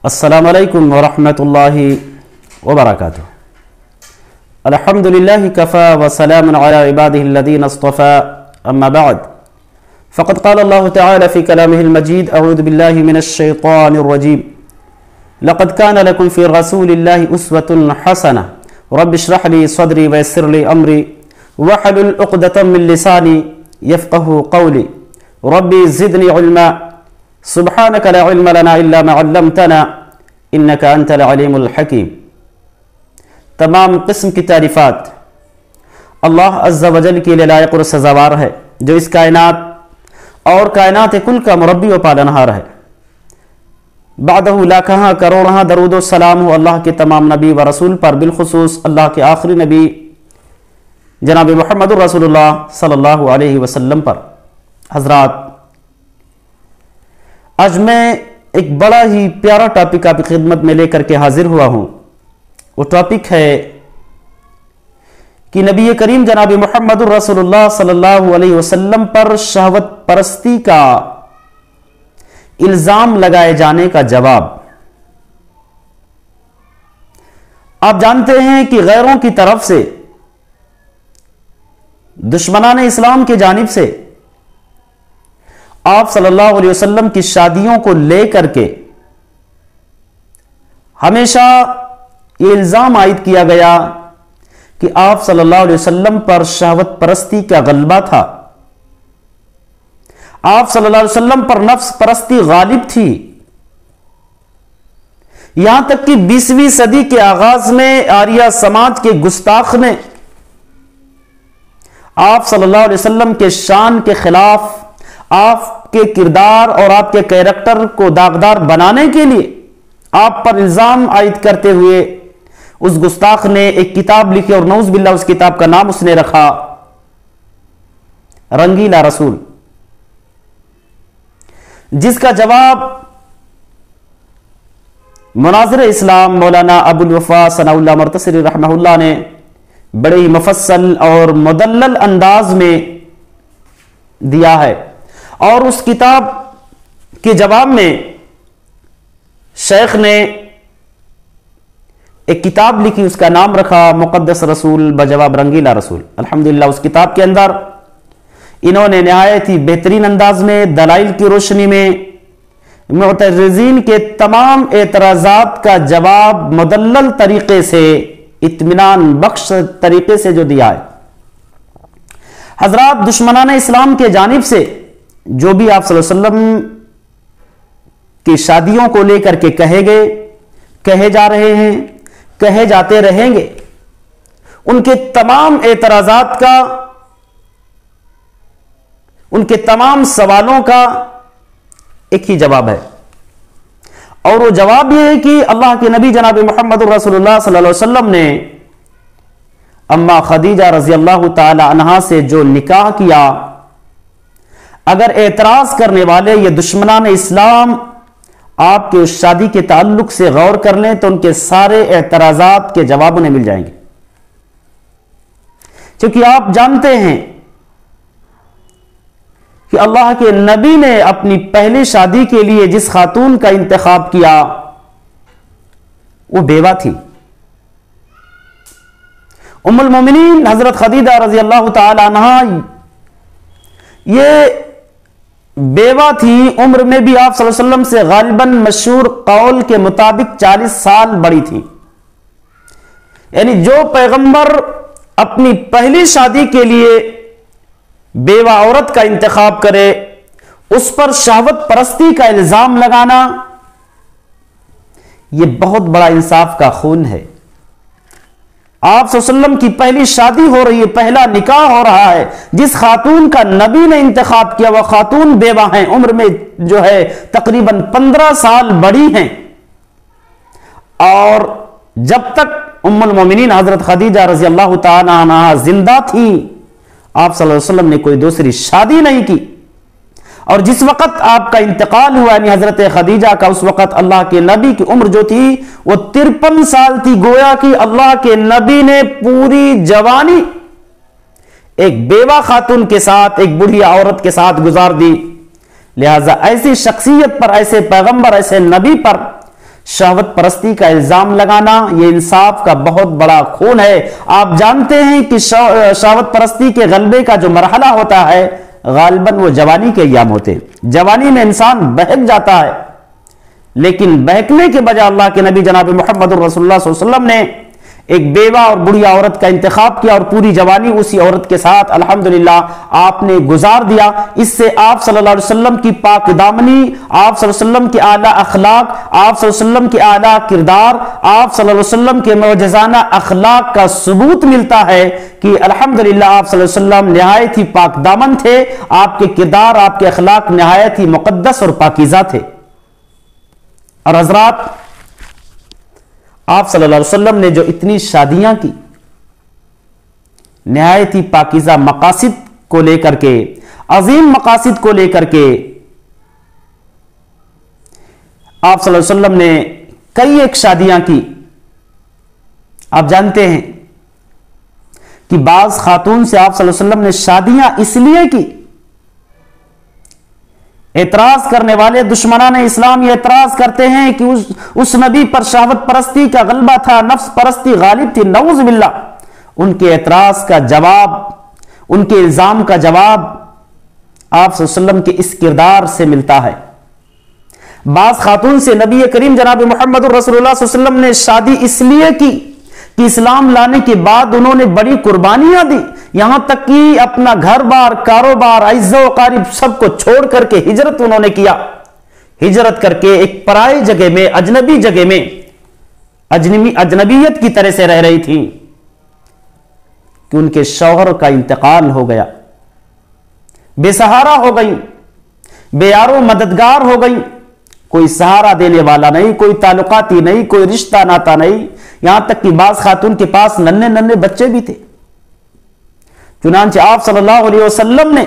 السلام علیکم ورحمۃ اللہ وبرکاتہ۔ الحمدللہ کفا وسلام علی عبادہ الذین اصطفى اما بعد فقد قال اللہ تعالی فی کلامہ المجید اعوذ باللہ من الشیطان الرجیم لقد کان لکم فی رسول اللہ اسوۃ حسنہ رب اشرح لی صدری ویسر لی امری واحلل عقدۃ من لسانی یفقہوا قولی ربی زدنی علما سبحانک لا علم لنا الا ما علمتنا انک انت العلیم الحکیم۔ تمام قسم کی تعریفات اللہ عز و جل کے لیے لائق اور سزاوار ہے، جو اس کائنات اور کائنات کل کا مربی و پالنہار ہے۔ بعدہ لاکھاں کروڑاں درود و سلام ہو اللہ کے تمام نبی و رسول پر، بالخصوص اللہ کے آخری نبی جناب محمد رسول اللہ صلی اللہ علیہ وسلم پر۔ حضرات، آج میں ایک بڑا ہی پیارا ٹاپک آپ کی خدمت میں لے کر کے حاضر ہوا ہوں۔ وہ ٹاپک ہے کہ نبی کریم جناب محمد رسول اللہ صلی اللہ علیہ وسلم پر شہوت پرستی کا الزام لگائے جانے کا جواب۔ آپ جانتے ہیں کہ غیروں کی طرف سے، دشمنان اسلام کی جانب سے آپ صلی اللہ علیہ وسلم کی شادیوں کو لے کر کے ہمیشہ یہ الزام عائد کیا گیا کہ آپ صلی اللہ علیہ وسلم پر شہوت پرستی کا غلبہ تھا، آپ صلی اللہ علیہ وسلم پر نفس پرستی غالب تھی۔ یہاں تک کہ 20ویں صدی کے آغاز میں آریہ سماج کے گستاخ نے آپ صلی اللہ علیہ وسلم کے شان کے خلاف، آپ کے کردار اور آپ کے کیریکٹر کو داغدار بنانے کے لیے آپ پر الزام عائد کرتے ہوئے اس گستاخ نے ایک کتاب لکھی، اور نعوذ باللہ اس کتاب کا نام اس نے رکھا رنگیلا رسول، جس کا جواب مناظر اسلام مولانا ابو الوفا ثناء اللہ مرتصری رحمہ اللہ نے بڑے ہی مفصل اور مدلل انداز میں دیا ہے۔ اور اس کتاب کے جواب میں شیخ نے ایک کتاب لکھی، اس کا نام رکھا مقدس رسول بجواب رنگیلا رسول۔ الحمدللہ اس کتاب کے اندر انہوں نے نہایت ہی بہترین انداز میں دلائل کی روشنی میں معترضین کے تمام اعتراضات کا جواب مدلل طریقے سے، اطمینان بخش طریقے سے جو دیا ہے۔ حضرات، دشمنان اسلام کے جانب سے جو بھی آپ صلی اللہ علیہ وسلم کی شادیوں کو لے کر کے کہے جا رہے ہیں، کہے جاتے رہیں گے، ان کے تمام اعتراضات کا، ان کے تمام سوالوں کا ایک ہی جواب ہے، اور وہ جواب یہ ہے کہ اللہ کے نبی جناب محمد رسول اللہ صلی اللہ علیہ وسلم نے اما خدیجہ رضی اللہ تعالی عنہا سے جو نکاح کیا، اگر اعتراض کرنے والے یہ دشمنان اسلام آپ کے اس شادی کے تعلق سے غور کر لیں تو ان کے سارے اعتراضات کے جواب انہیں مل جائیں گے، کیونکہ آپ جانتے ہیں کہ اللہ کے نبی نے اپنی پہلی شادی کے لیے جس خاتون کا انتخاب کیا وہ بیوہ تھی، ام المومنین حضرت خدیجہ رضی اللہ تعالی عنہا۔ یہ بیوہ تھی، عمر میں بھی آپ صلی اللہ علیہ وسلم سے غالباً مشہور قول کے مطابق 40 سال بڑی تھی۔ یعنی جو پیغمبر اپنی پہلی شادی کے لیے بیوہ عورت کا انتخاب کرے، اس پر شہوت پرستی کا الزام لگانا یہ بہت بڑا انصاف کا خون ہے۔ آپ صلی اللہ علیہ وسلم کی پہلی شادی ہو رہی ہے، پہلا نکاح ہو رہا ہے، جس خاتون کا نبی نے انتخاب کیا وہ خاتون بیوہ ہیں، عمر میں جو ہے تقریباً 15 سال بڑی ہیں، اور جب تک ام المومنین حضرت خدیجہ رضی اللہ تعالی عنہا زندہ تھی آپ صلی اللہ علیہ وسلم نے کوئی دوسری شادی نہیں کی، اور جس وقت آپ کا انتقال ہوا یعنی حضرت خدیجہ کا، اس وقت اللہ کے نبی کی عمر جو تھی وہ 53 سال تھی۔ گویا کہ اللہ کے نبی نے پوری جوانی ایک بیوہ خاتون کے ساتھ، ایک بوڑھی عورت کے ساتھ گزار دی۔ لہذا ایسی شخصیت پر، ایسے پیغمبر، ایسے نبی پر شہوت پرستی کا الزام لگانا یہ انصاف کا بہت بڑا خون ہے۔ آپ جانتے ہیں کہ شہوت پرستی کے غلبے کا جو مرحلہ ہوتا ہے غالباً وہ جوانی کے ایام ہوتے ہیں۔ جوانی میں انسان بہک جاتا ہے، لیکن بہکنے کے بجائے اللہ کے نبی جناب محمد رسول اللہ صلی اللہ علیہ وسلم نے ایک بیوہ اور بڑی عورت کا انتخاب کیا اور پوری جوانی اسی عورت کے ساتھ الحمدللہ آپ نے گزار دیا۔ اس سے آپ صلی اللہ علیہ وسلم کی پاک دامنی، آپ صلی اللہ علیہ وسلم کے اعلیٰ اخلاق، آپ صلی اللہ علیہ وسلم کے اعلیٰ کردار، آپ صلی اللہ علیہ وسلم کے معجزانہ اخلاق کا ثبوت ملتا ہے کہ الحمدللہ آپ صلی اللہ علیہ وسلم نہایت ہی پاک دامن تھے، آپ کے کردار، آپ کے اخلاق نہایت ہی مقدس اور پاکیزہ تھے۔ اور حضرات، آپ صلی اللہ علیہ وسلم نے جو اتنی شادیاں کی نہایت ہی پاکیزہ مقاصد کو لے کر کے، عظیم مقاصد کو لے کر کے، آپ صلی اللہ علیہ وسلم نے کئی ایک شادیاں کی۔ آپ جانتے ہیں کہ بعض خاتون سے آپ صلی اللہ علیہ وسلم نے شادیاں اس لیے کی، اعتراض کرنے والے دشمنان اسلام یہ اعتراض کرتے ہیں کہ اس نبی پر شہوت پرستی کا غلبہ تھا، نفس پرستی غالب تھی، نعوذ باللہ۔ ان کے اعتراض کا جواب، ان کے الزام کا جواب آپ صلی اللہ علیہ وسلم کے اس کردار سے ملتا ہے۔ بعض خاتون سے نبی کریم جناب محمد رسول اللہ صلی اللہ علیہ وسلم نے شادی اس لیے کی کہ اسلام لانے کے بعد انہوں نے بڑی قربانیاں دی، یہاں تک کہ اپنا گھر بار، کاروبار، عزت و اقارب سب کو چھوڑ کر کے ہجرت انہوں نے کیا۔ ہجرت کر کے ایک پرائی جگہ میں، اجنبی جگہ میں، اجنبیت کی طرح سے رہ رہی تھی کہ ان کے شوہر کا انتقال ہو گیا، بے سہارا ہو گئی، بے یار و مددگار ہو گئی، کوئی سہارا دینے والا نہیں، کوئی تعلقاتی نہیں، کوئی رشتہ ناتا نہیں، یہاں تک کہ بعض خاتون کے پاس ننھے ننھے بچے بھی تھے۔ چنانچہ آپ صلی اللہ علیہ وسلم نے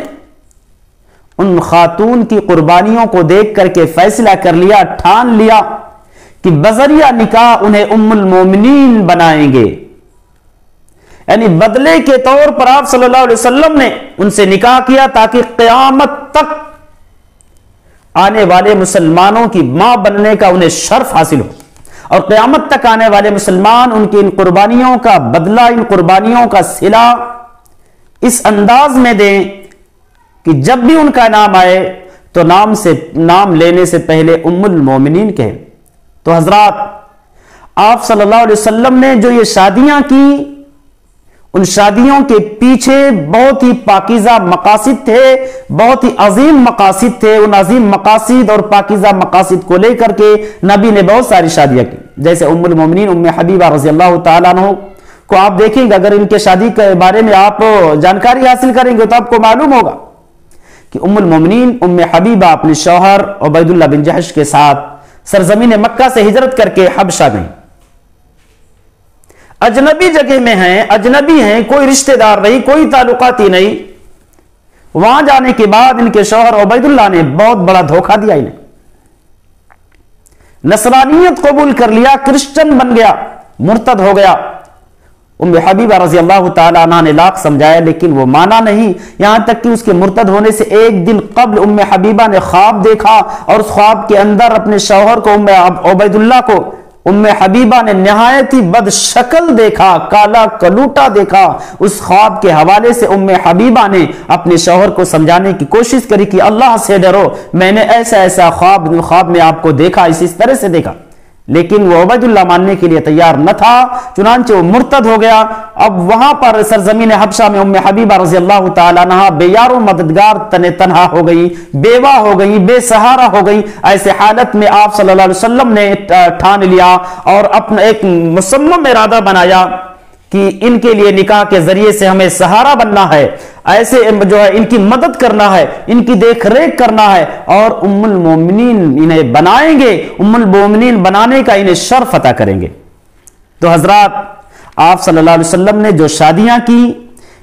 ان خاتون کی قربانیوں کو دیکھ کر کے فیصلہ کر لیا، ٹھان لیا کہ بذریعہ نکاح انہیں ام المومنین بنائیں گے، یعنی بدلے کے طور پر آپ صلی اللہ علیہ وسلم نے ان سے نکاح کیا تاکہ قیامت تک آنے والے مسلمانوں کی ماں بننے کا انہیں شرف حاصل ہو، اور قیامت تک آنے والے مسلمان ان کی ان قربانیوں کا بدلہ، ان قربانیوں کا صلہ اس انداز میں دیں کہ جب بھی ان کا نام آئے تو نام لینے سے پہلے ام المومنین کہیں۔ تو حضرات، آپ صلی اللہ علیہ وسلم نے جو یہ شادیاں کی، ان شادیوں کے پیچھے بہت ہی پاکیزہ مقاصد تھے، بہت ہی عظیم مقاصد تھے۔ ان عظیم مقاصد اور پاکیزہ مقاصد کو لے کر کے نبی نے بہت ساری شادیاں کی، جیسے ام المومنین ام حبیبہ رضی اللہ تعالیٰ عنہ کو آپ دیکھیں گے، اگر ان کے شادی کے بارے میں آپ جانکاری حاصل کریں گے تو آپ کو معلوم ہوگا کہ ام المومنین ام حبیبہ اپنے شوہر عبید اللہ بن جحش کے ساتھ سرزمین مکہ سے ہجرت کر کے حبشہ گئیں۔ اجنبی جگہ میں ہیں، اجنبی ہیں، کوئی رشتہ دار نہیں، کوئی تعلقاتی نہیں۔ وہاں جانے کے بعد ان کے شوہر عبید اللہ نے بہت بڑا دھوکہ دیا، انہیں نصرانیت قبول کر لیا، کرسچن بن گیا، مرتد ہو گیا۔ ام حبیبہ رضی اللہ تعالیٰ عنہ نے لاکھ سمجھایا لیکن وہ مانا نہیں، یہاں تک کہ اس کے مرتد ہونے سے ایک دن قبل ام حبیبہ نے خواب دیکھا، اور اس خواب کے اندر اپنے شوہر کو، عبید اللہ کو، ام حبیبہ نے نہایت ہی بد شکل دیکھا، کالا کلوٹا دیکھا۔ اس خواب کے حوالے سے ام حبیبہ نے اپنے شوہر کو سمجھانے کی کوشش کری کہ اللہ سے ڈرو، میں نے ایسا خواب میں آپ کو دیکھا، اس طرح سے دیکھا، لیکن وہ عبید اللہ ماننے کے لیے تیار نہ تھا، چنانچہ وہ مرتد ہو گیا۔ اب وہاں پر سرزمین حبشہ میں ام حبیبہ رضی اللہ تعالیٰ عنہ بے یار و مددگار تنہا ہو گئی، بیوہ ہو گئی، بے سہارا ہو گئی۔ ایسے حالت میں آپ صلی اللہ علیہ وسلم نے ٹھان لیا اور اپنا ایک مصمم ارادہ بنایا کہ ان کے لیے نکاح کے ذریعے سے ہمیں سہارا بننا ہے، ایسے جو ہے ان کی مدد کرنا ہے، ان کی دیکھ ریکھ کرنا ہے، اور ام المومنین انہیں بنائیں گے، ام المومنین بنانے کا انہیں شرف عطا کریں گے۔ تو حضرات، آپ صلی اللہ علیہ وسلم نے جو شادیاں کی،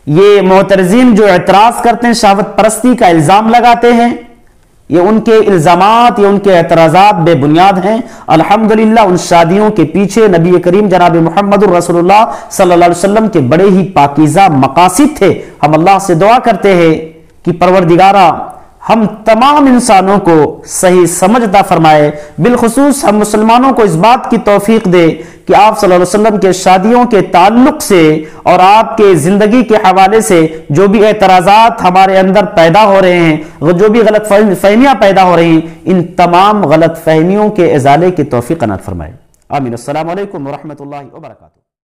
یہ معترضین جو اعتراض کرتے ہیں، شہوت پرستی کا الزام لگاتے ہیں، یہ ان کے الزامات، یہ ان کے اعتراضات بے بنیاد ہیں۔ الحمدللہ ان شادیوں کے پیچھے نبی کریم جناب محمد رسول اللہ صلی اللہ علیہ وسلم کے بڑے ہی پاکیزہ مقاصد تھے۔ ہم اللہ سے دعا کرتے ہیں کہ پروردگارہ ہم تمام انسانوں کو صحیح سمجھ عطا فرمائے، بالخصوص ہم مسلمانوں کو اس بات کی توفیق دے کہ آپ صلی اللہ علیہ وسلم کے شادیوں کے تعلق سے اور آپ کے زندگی کے حوالے سے جو بھی اعتراضات ہمارے اندر پیدا ہو رہے ہیں، جو بھی غلط فہمیاں پیدا ہو رہی ہیں، ان تمام غلط فہمیوں کے ازالے کی توفیق عنایت فرمائے۔ آمین۔ السلام علیکم ورحمۃ اللہ وبرکاتہ۔